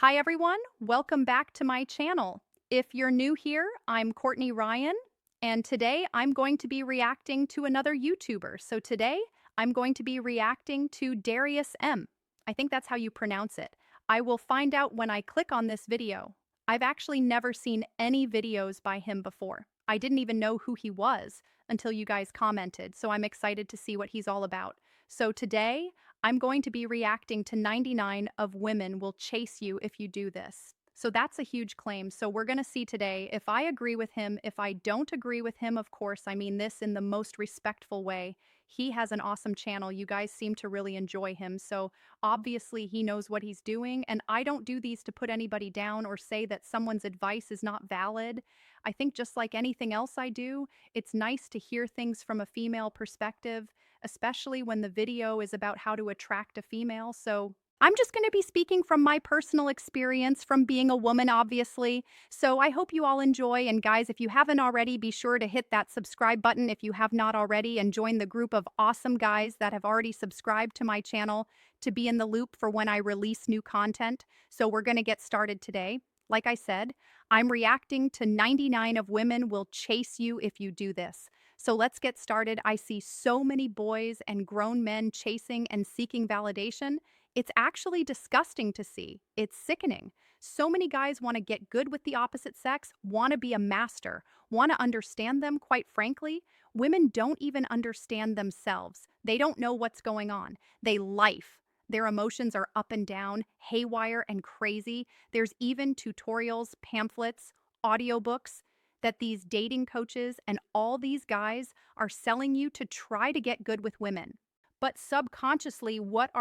Hi everyone, welcome back to my channel. If you're new here, I'm Courtney Ryan, and today I'm going to be reacting to another YouTuber. So today I'm going to be reacting to Darius M. I think that's how you pronounce it. I will find out when I click on this video. I've actually never seen any videos by him before. I didn't even know who he was until you guys commented, so I'm excited to see what he's all about. So today I'm going to be reacting to 99 of women will chase you if you do this. So that's a huge claim. So we're going to see today if I agree with him. If I don't agree with him, of course, I mean this in the most respectful way. He has an awesome channel. You guys seem to really enjoy him. So obviously he knows what he's doing. And I don't do these to put anybody down or say that someone's advice is not valid. I think just like anything else I do, it's nice to hear things from a female perspective, especially when the video is about how to attract a female. So I'm just going to be speaking from my personal experience from being a woman, obviously. So I hope you all enjoy. And guys, if you haven't already, be sure to hit that subscribe button if you have not already and join the group of awesome guys that have already subscribed to my channel to be in the loop for when I release new content. So we're going to get started today. Like I said, I'm reacting to 99 of women will chase you if you do this. So let's get started. I see so many boys and grown men chasing and seeking validation. It's actually disgusting to see. It's sickening. So many guys want to get good with the opposite sex, want to be a master, want to understand them, quite frankly. Women don't even understand themselves. They don't know what's going on. They life. Their emotions are up and down, haywire and crazy. There's even tutorials, pamphlets, audiobooks that these dating coaches and all these guys are selling you to try to get good with women. But subconsciously, what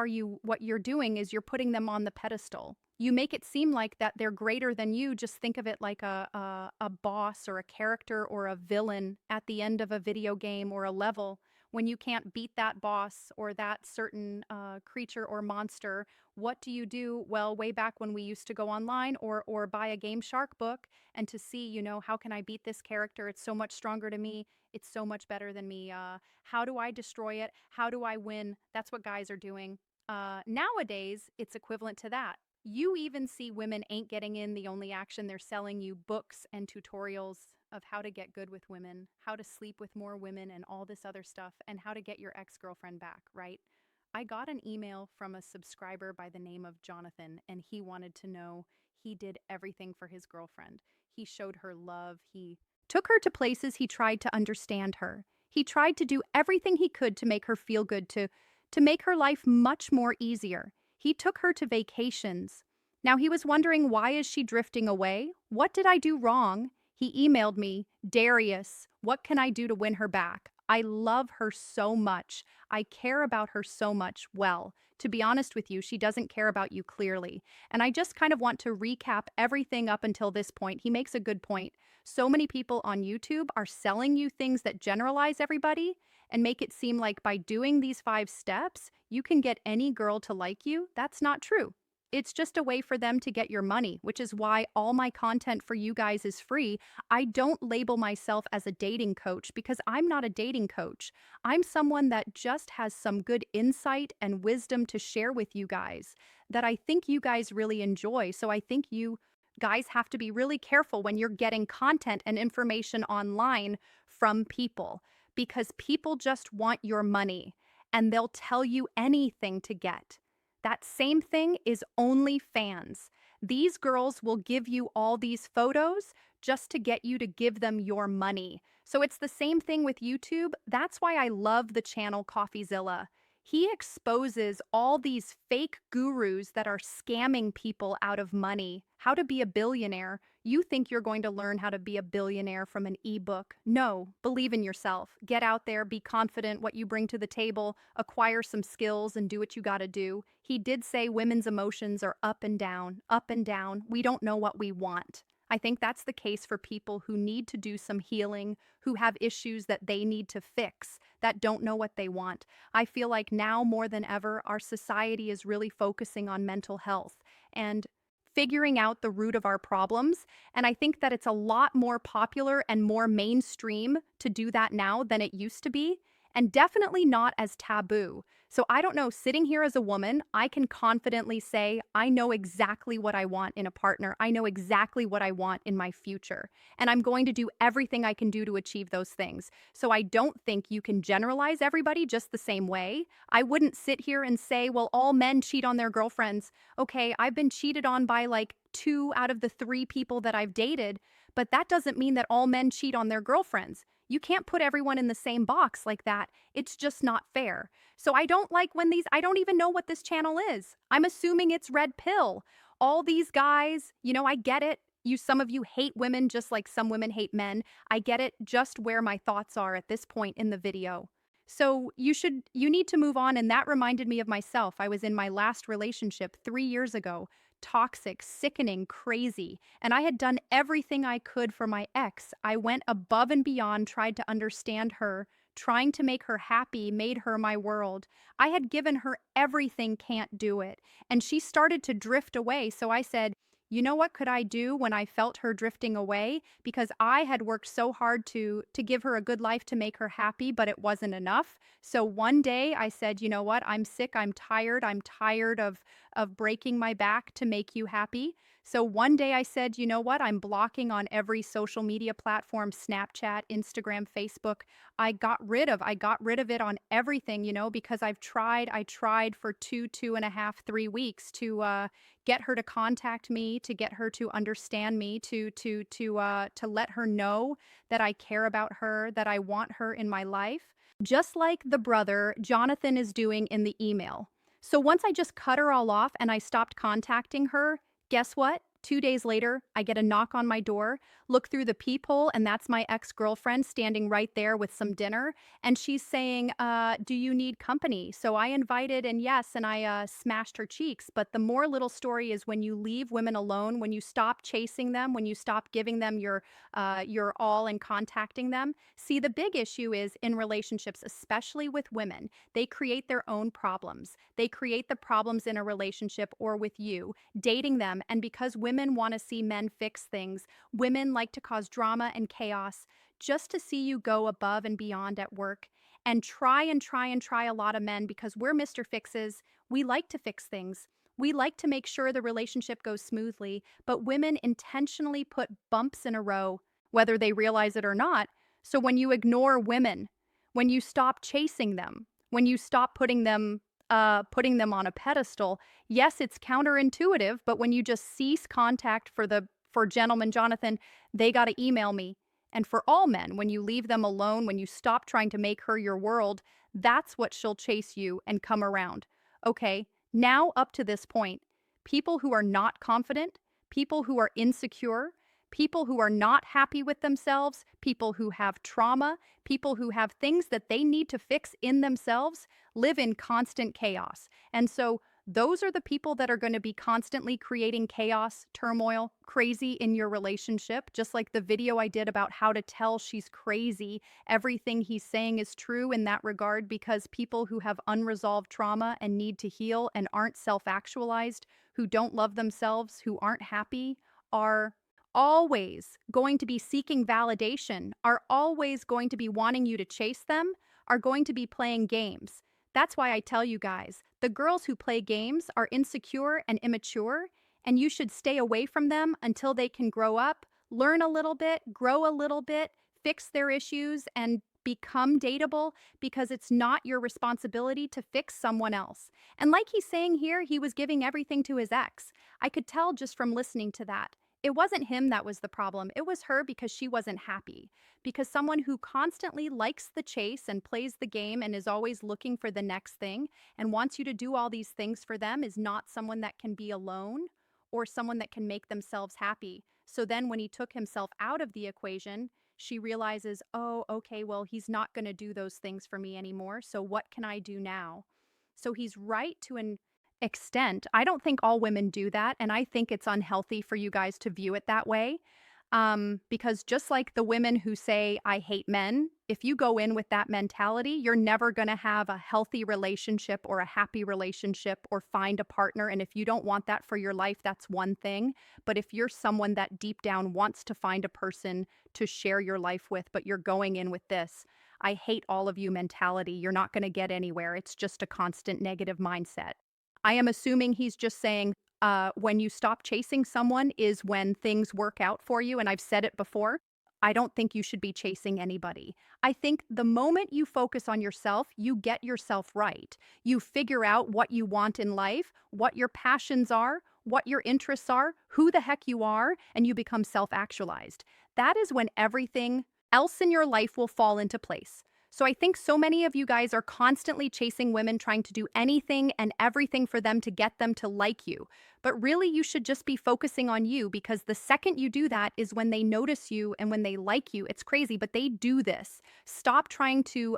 you're doing is you're putting them on the pedestal. You make it seem like that they're greater than you. Just think of it like a boss or a character or a villain at the end of a video game or a level. When you can't beat that boss or that certain creature or monster, what do you do? Well, way back when we used to go online or buy a Game Shark book and to see, how can I beat this character? It's so much stronger to me. It's so much better than me. How do I destroy it? How do I win? That's what guys are doing. Nowadays, it's equivalent to that. You even see women ain't getting in the only action. They're selling you books and tutorials of how to get good with women, how to sleep with more women, and all this other stuff, and how to get your ex girlfriend back, right? I got an email from a subscriber by the name of Jonathan, and he wanted to know he did everything for his girlfriend. He showed her love. He took her to places. He tried to understand her. He tried to do everything he could to make her feel good, to make her life much more easier. He took her to vacations. Now he was wondering, why is she drifting away? What did I do wrong? He emailed me, Darius, what can I do to win her back? I love her so much. I care about her so much. Well, to be honest with you, she doesn't care about you clearly. And I just kind of want to recap everything up until this point. He makes a good point. So many people on YouTube are selling you things that generalize everybody and make it seem like by doing these 5 steps, you can get any girl to like you. That's not true. It's just a way for them to get your money, which is why all my content for you guys is free. I don't label myself as a dating coach because I'm not a dating coach. I'm someone that just has some good insight and wisdom to share with you guys that I think you guys really enjoy. So I think you guys have to be really careful when you're getting content and information online from people because people just want your money and they'll tell you anything to get. That same thing is OnlyFans. These girls will give you all these photos just to get you to give them your money. So it's the same thing with YouTube. That's why I love the channel CoffeeZilla. He exposes all these fake gurus that are scamming people out of money. How to be a billionaire. You think you're going to learn how to be a billionaire from an ebook. No, believe in yourself. Get out there, be confident what you bring to the table, acquire some skills, and do what you gotta do. He did say women's emotions are up and down, up and down. We don't know what we want. I think that's the case for people who need to do some healing, who have issues that they need to fix, that don't know what they want. I feel like now more than ever, our society is really focusing on mental health and figuring out the root of our problems. And I think that it's a lot more popular and more mainstream to do that now than it used to be. and definitely not as taboo. So I don't know, sitting here as a woman, I can confidently say, I know exactly what I want in a partner. I know exactly what I want in my future. And I'm going to do everything I can do to achieve those things. So I don't think you can generalize everybody just the same way. I wouldn't sit here and say, well, all men cheat on their girlfriends. Okay, I've been cheated on by like 2 out of the 3 people that I've dated, but that doesn't mean that all men cheat on their girlfriends. You can't put everyone in the same box like that. It's just not fair. So I don't like when I don't even know what this channel is. I'm assuming it's Red Pill. All these guys, I get it. Some of you hate women just like some women hate men. I get it, just where my thoughts are at this point in the video. So you need to move on. And that reminded me of myself. I was in my last relationship 3 years ago. Toxic, sickening, crazy. And I had done everything I could for my ex. I went above and beyond, tried to understand her, trying to make her happy, made her my world. I had given her everything, can't do it. And she started to drift away. So I said, you know what could I do when I felt her drifting away? Because I had worked so hard to give her a good life to make her happy, but it wasn't enough. So one day I said, you know what? I'm sick. I'm tired. I'm tired of breaking my back to make you happy. So one day I said, you know what? I'm blocking on every social media platform, Snapchat, Instagram, Facebook. I got rid of it on everything, because I tried for 2.5, 3 weeks to get her to contact me, to get her to understand me, to let her know that I care about her, that I want her in my life, just like the brother Jonathan is doing in the email. So once I just cut her all off and I stopped contacting her, guess what? 2 days later, I get a knock on my door, look through the peephole, and that's my ex-girlfriend standing right there with some dinner. And she's saying, do you need company? So I invited, and yes, and I smashed her cheeks. But the more little story is when you leave women alone, when you stop chasing them, when you stop giving them your all and contacting them. See, the big issue is in relationships, especially with women, they create their own problems. They create the problems in a relationship or with you, dating them. And because women want to see men fix things, women like to cause drama and chaos just to see you go above and beyond at work and try and try and try a lot of men because we're Mr. Fixes. We like to fix things. We like to make sure the relationship goes smoothly, but women intentionally put bumps in a row, whether they realize it or not. So when you ignore women, when you stop chasing them, when you stop putting them on a pedestal, yes, it's counterintuitive, but when you just cease contact for gentleman Jonathan, they got to email me. And for all men, when you leave them alone, when you stop trying to make her your world, that's what she'll chase you and come around. Okay, now up to this point, people who are not confident, people who are insecure, people who are not happy with themselves, people who have trauma, people who have things that they need to fix in themselves, live in constant chaos. And so those are the people that are going to be constantly creating chaos, turmoil, crazy in your relationship. Just like the video I did about how to tell she's crazy, everything he's saying is true in that regard because people who have unresolved trauma and need to heal and aren't self-actualized, who don't love themselves, who aren't happy, are always going to be seeking validation, are always going to be wanting you to chase them, are going to be playing games. That's why I tell you guys, the girls who play games are insecure and immature, and you should stay away from them until they can grow up, learn a little bit, grow a little bit, fix their issues, and become dateable because it's not your responsibility to fix someone else. And like he's saying here, he was giving everything to his ex. I could tell just from listening to that. It wasn't him that was the problem. It was her because she wasn't happy. Because someone who constantly likes the chase and plays the game and is always looking for the next thing and wants you to do all these things for them is not someone that can be alone or someone that can make themselves happy. So then when he took himself out of the equation, she realizes, oh, okay, well, he's not going to do those things for me anymore. So what can I do now? So he's right to an extent. I don't think all women do that, and I think it's unhealthy for you guys to view it that way. Because just like the women who say, I hate men, if you go in with that mentality, you're never going to have a healthy relationship or a happy relationship or find a partner. And if you don't want that for your life, that's one thing. But if you're someone that deep down wants to find a person to share your life with, but you're going in with this, I hate all of you mentality. You're not going to get anywhere. It's just a constant negative mindset. I am assuming he's just saying, when you stop chasing someone is when things work out for you. And I've said it before. I don't think you should be chasing anybody. I think the moment you focus on yourself, you get yourself right. You figure out what you want in life, what your passions are, what your interests are, who the heck you are, and you become self actualized. That is when everything else in your life will fall into place. So I think so many of you guys are constantly chasing women, trying to do anything and everything for them to get them to like you. But really, you should just be focusing on you, because the second you do that is when they notice you and when they like you. It's crazy, but they do this. Stop trying to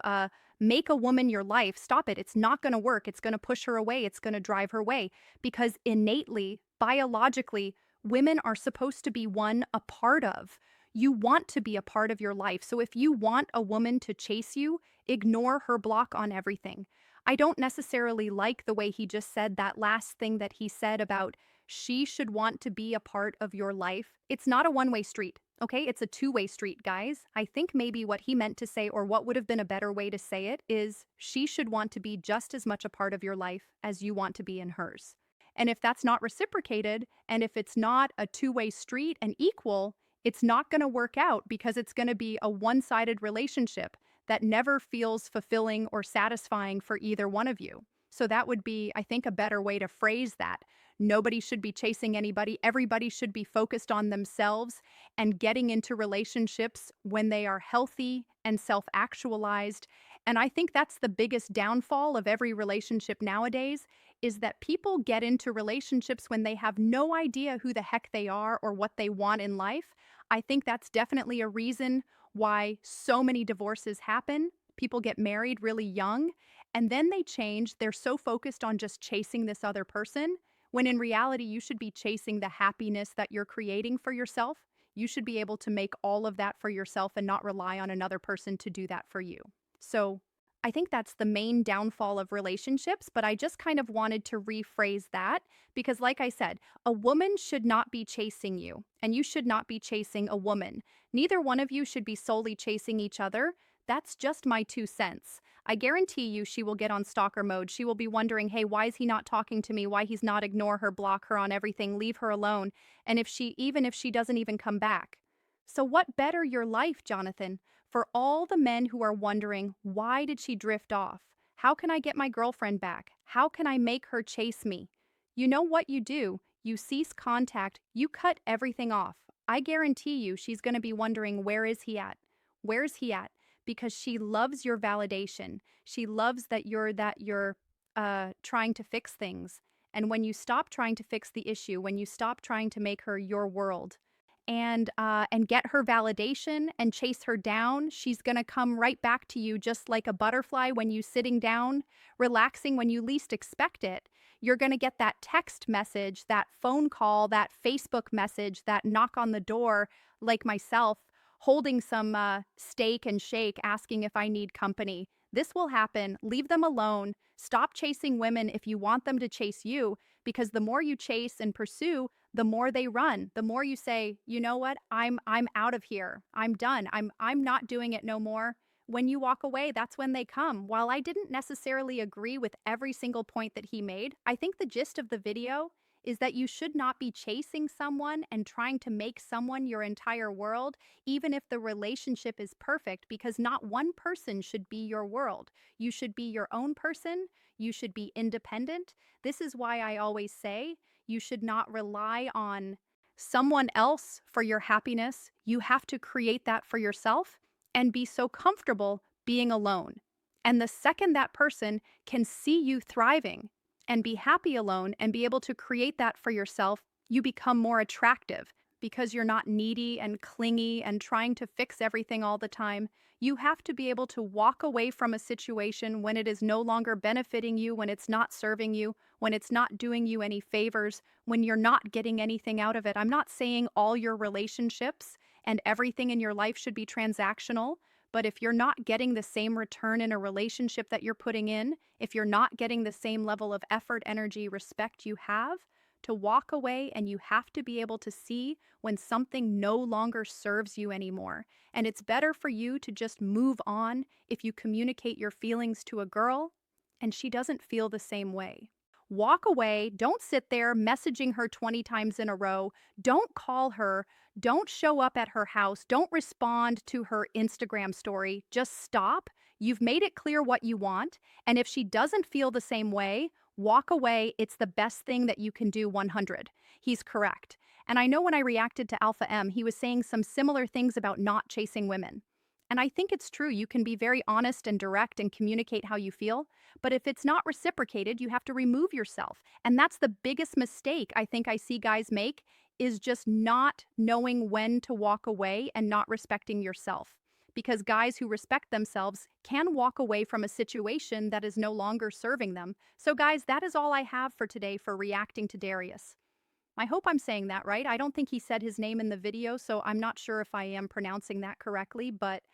make a woman your life. Stop it. It's not going to work. It's going to push her away. It's going to drive her away, because innately, biologically, women are supposed to be one a part of. You want to be a part of your life. So if you want a woman to chase you, ignore her block on everything. I don't necessarily like the way he just said that last thing that he said about she should want to be a part of your life. It's not a one-way street, okay? It's a two-way street, guys. I think maybe what he meant to say, or what would have been a better way to say it, is she should want to be just as much a part of your life as you want to be in hers. And if that's not reciprocated, and if it's not a two-way street and equal, it's not going to work out, because it's going to be a one-sided relationship that never feels fulfilling or satisfying for either one of you. So that would be, I think, a better way to phrase that. Nobody should be chasing anybody. Everybody should be focused on themselves and getting into relationships when they are healthy and self-actualized. And I think that's the biggest downfall of every relationship nowadays, is that people get into relationships when they have no idea who the heck they are or what they want in life. I think that's definitely a reason why so many divorces happen. People get married really young and then they change. They're so focused on just chasing this other person, when in reality, you should be chasing the happiness that you're creating for yourself. You should be able to make all of that for yourself and not rely on another person to do that for you. So I think that's the main downfall of relationships, but I just kind of wanted to rephrase that, because, like I said, a woman should not be chasing you, and you should not be chasing a woman. Neither one of you should be solely chasing each other. That's just my 2 cents. I guarantee you she will get on stalker mode. She will be wondering, hey, why is he not talking to me? Why he's not ignore her, block her on everything, leave her alone. And even if she doesn't even come back. So what better your life, Jonathan, for all the men who are wondering, why did she drift off? How can I get my girlfriend back? How can I make her chase me? You know what you do? You cease contact. You cut everything off. I guarantee you she's going to be wondering, where is he at? Where's he at? Because she loves your validation. She loves that you're trying to fix things. And when you stop trying to fix the issue, when you stop trying to make her your world, and get her validation and chase her down, she's going to come right back to you, just like a butterfly when you sitting down, relaxing when you least expect it. You're going to get that text message, that phone call, that Facebook message, that knock on the door, like myself, holding some steak and shake, asking if I need company. This will happen. Leave them alone. Stop chasing women if you want them to chase you, because the more you chase and pursue, the more they run. The more you say, you know what, I'm out of here. I'm done. I'm not doing it no more. When you walk away, that's when they come. While I didn't necessarily agree with every single point that he made, I think the gist of the video is that you should not be chasing someone and trying to make someone your entire world, even if the relationship is perfect, because not one person should be your world. You should be your own person. You should be independent. This is why I always say you should not rely on someone else for your happiness. You have to create that for yourself and be so comfortable being alone. And the second that person can see you thriving and be happy alone and be able to create that for yourself, you become more attractive, because you're not needy and clingy and trying to fix everything all the time. You have to be able to walk away from a situation when it is no longer benefiting you, when it's not serving you, when it's not doing you any favors, when you're not getting anything out of it. I'm not saying all your relationships and everything in your life should be transactional, but if you're not getting the same return in a relationship that you're putting in, if you're not getting the same level of effort, energy, respect you have, to walk away, and you have to be able to see when something no longer serves you anymore. And it's better for you to just move on if you communicate your feelings to a girl and she doesn't feel the same way. Walk away. Don't sit there messaging her 20 times in a row. Don't call her. Don't show up at her house. Don't respond to her Instagram story. Just stop. You've made it clear what you want. And if she doesn't feel the same way, walk away. It's the best thing that you can do. 100. He's correct. And I know when I reacted to Alpha M, he was saying some similar things about not chasing women. And I think it's true. You can be very honest and direct and communicate how you feel. But if it's not reciprocated, you have to remove yourself. And that's the biggest mistake I think I see guys make, is just not knowing when to walk away and not respecting yourself. Because guys who respect themselves can walk away from a situation that is no longer serving them. So guys, that is all I have for today for reacting to Darius. I hope I'm saying that right. I don't think he said his name in the video, so I'm not sure if I am pronouncing that correctly. But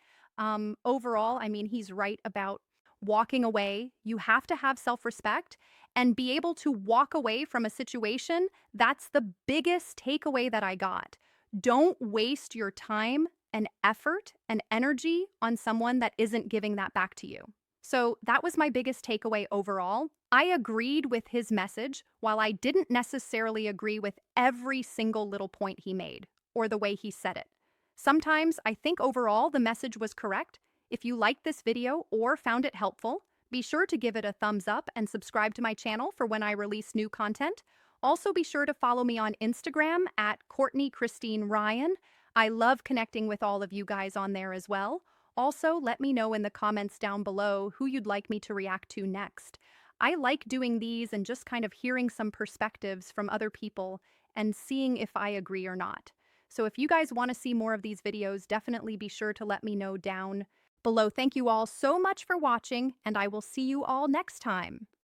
overall, I mean, he's right about walking away. You have to have self-respect and be able to walk away from a situation. That's the biggest takeaway that I got. Don't waste your time and effort and energy on someone that isn't giving that back to you. So that was my biggest takeaway overall. I agreed with his message, while I didn't necessarily agree with every single little point he made or the way he said it. Sometimes I think overall the message was correct. If you liked this video or found it helpful, be sure to give it a thumbs up and subscribe to my channel for when I release new content. Also, be sure to follow me on Instagram at Courtney Christine Ryan. I love connecting with all of you guys on there as well. Also, let me know in the comments down below who you'd like me to react to next. I like doing these and just kind of hearing some perspectives from other people and seeing if I agree or not. So if you guys want to see more of these videos, definitely be sure to let me know down below. Thank you all so much for watching, and I will see you all next time.